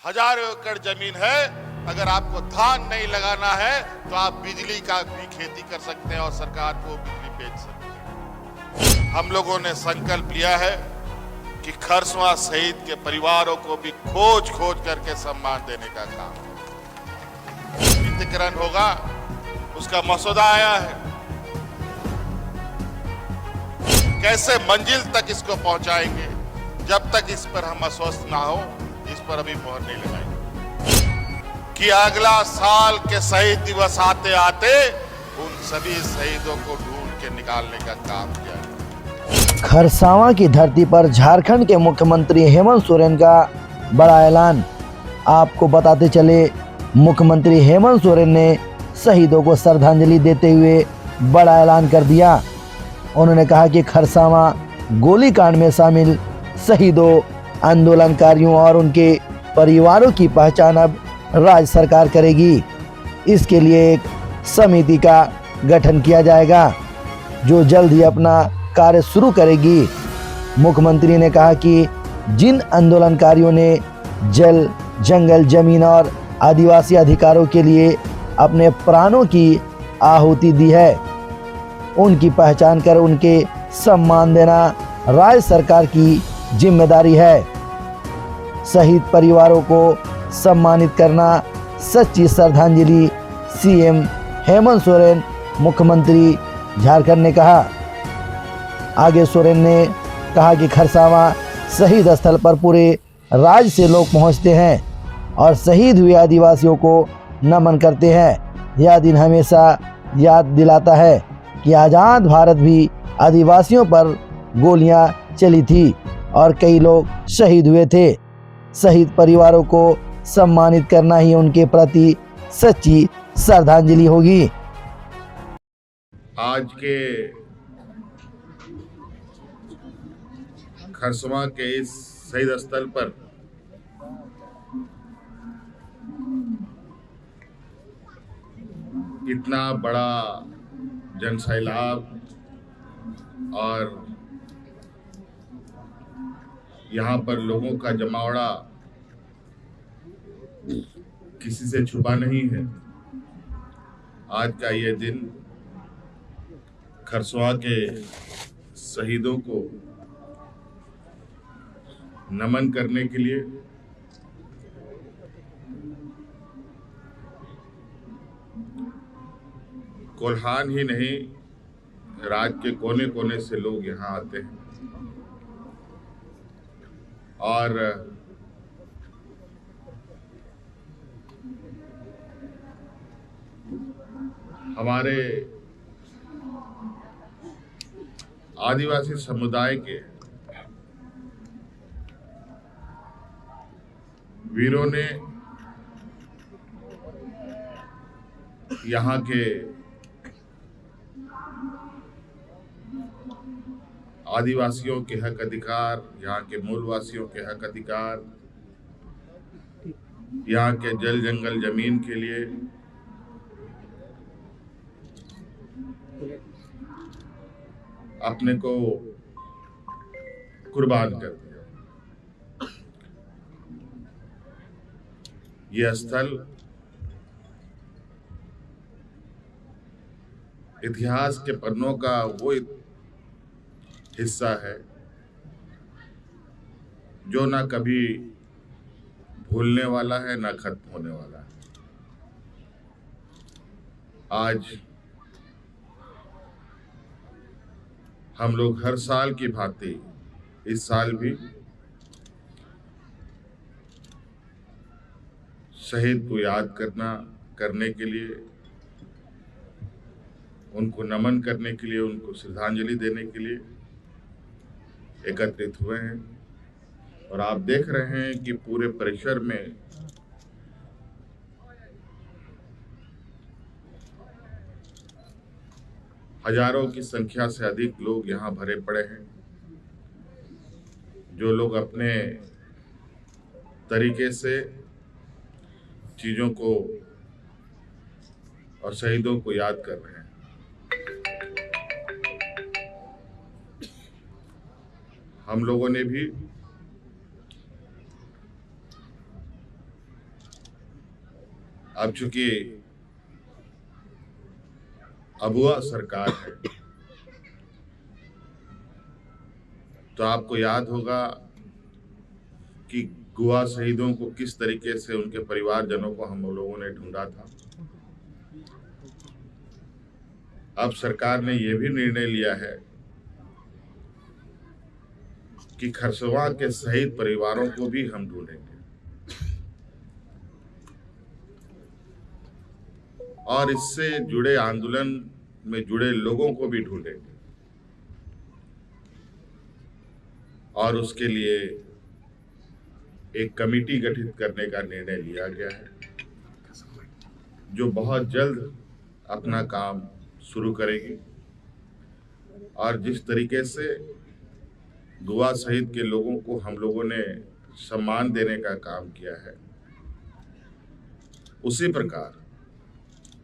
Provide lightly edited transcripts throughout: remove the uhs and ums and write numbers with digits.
हजारों एकड़ जमीन है, अगर आपको धान नहीं लगाना है तो आप बिजली का भी खेती कर सकते हैं और सरकार को बिजली बेच सकते हैं। हम लोगों ने संकल्प लिया है कि खरसवां शहीद के परिवारों को भी खोज खोज करके सम्मान देने का काम वित्तीकरण होगा, उसका मसौदा आया है। कैसे मंजिल तक इसको पहुंचाएंगे, जब तक इस पर हम आश्वस्त ना हो, इस पर अभी मोहर नहीं लगाएंगे कि अगला साल के शहीद दिवस आते आते उन सभी शहीदों को ढूंढ के निकालने का काम किया जाए। खरसावां की धरती पर झारखंड के मुख्यमंत्री हेमंत सोरेन का बड़ा ऐलान। आपको बताते चले, मुख्यमंत्री हेमंत सोरेन ने शहीदों को श्रद्धांजलि देते हुए बड़ा ऐलान कर दिया। उन्होंने कहा कि खरसावां गोलीकांड में शामिल शहीदों, आंदोलनकारियों और उनके परिवारों की पहचान अब राज्य सरकार करेगी। इसके लिए एक समिति का गठन किया जाएगा जो जल्द ही अपना कार्य शुरू करेगी। मुख्यमंत्री ने कहा कि जिन आंदोलनकारियों ने जल, जंगल, जमीन और आदिवासी अधिकारों के लिए अपने प्राणों की आहुति दी है, उनकी पहचान कर उनके सम्मान देना राज्य सरकार की जिम्मेदारी है। शहीद परिवारों को सम्मानित करना सच्ची श्रद्धांजलि, सीएम हेमंत सोरेन, मुख्यमंत्री झारखंड ने कहा। आगे सोरेन ने कहा कि खरसावां शहीद स्थल पर पूरे राज्य से लोग पहुंचते हैं और शहीद हुए आदिवासियों को नमन करते हैं। यह दिन हमेशा याद दिलाता है कि आज़ाद भारत भी आदिवासियों पर गोलियां चली थी और कई लोग शहीद हुए थे। शहीद परिवारों को सम्मानित करना ही उनके प्रति सच्ची श्रद्धांजलि होगी। आज के खरसवां के इस शहीद स्थल पर इतना बड़ा जनसैलाब और यहाँ पर लोगों का जमावड़ा किसी से छुपा नहीं है। आज का ये दिन खरसवां के शहीदों को नमन करने के लिए कोल्हान ही नहीं, राज्य के कोने कोने से लोग यहाँ आते हैं और हमारे आदिवासी समुदाय के वीरों ने यहाँ के आदिवासियों के हक अधिकार, यहाँ के मूलवासियों के हक अधिकार, यहाँ के जल, जंगल, जमीन के लिए अपने को कुर्बान कर दिया। यह स्थल इतिहास के पन्नों का वो हिस्सा है जो ना कभी भूलने वाला है, ना खत्म होने वाला है। आज हम लोग हर साल की भांति इस साल भी शहीद को याद करने के लिए, उनको नमन करने के लिए, उनको श्रद्धांजलि देने के लिए एकत्रित हुए हैं। और आप देख रहे हैं कि पूरे परिसर में हजारों की संख्या से अधिक लोग यहाँ भरे पड़े हैं, जो लोग अपने तरीके से चीजों को और शहीदों को याद कर रहे हैं। हम लोगों ने भी अब चूंकि अबुआ सरकार है तो आपको याद होगा कि गोवा शहीदों को किस तरीके से उनके परिवारजनों को हम लोगों ने ढूंढा था। अब सरकार ने यह भी निर्णय लिया है कि खरसवां के शहीद परिवारों को भी हम ढूंढेंगे और इससे जुड़े आंदोलन में जुड़े लोगों को भी ढूंढेंगे और उसके लिए एक कमेटी गठित करने का निर्णय लिया गया है जो बहुत जल्द अपना काम शुरू करेगी। और जिस तरीके से गोवा शहीद के लोगों को हम लोगों ने सम्मान देने का काम किया है, उसी प्रकार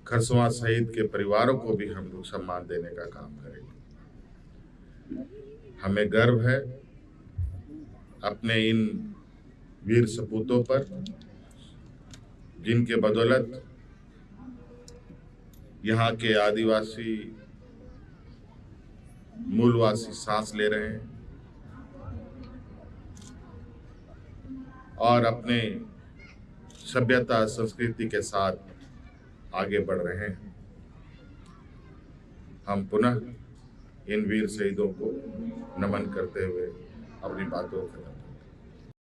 खरसवां शहीद के परिवारों को भी हम लोग सम्मान देने का काम करेंगे। हमें गर्व है अपने इन वीर सपूतों पर, जिनके बदौलत यहाँ के आदिवासी मूलवासी सांस ले रहे हैं और अपने सभ्यता संस्कृति के साथ आगे बढ़ रहे हैं। हम पुनः इन वीर शहीदों को नमन करते हुए अपनी बातों को खत्म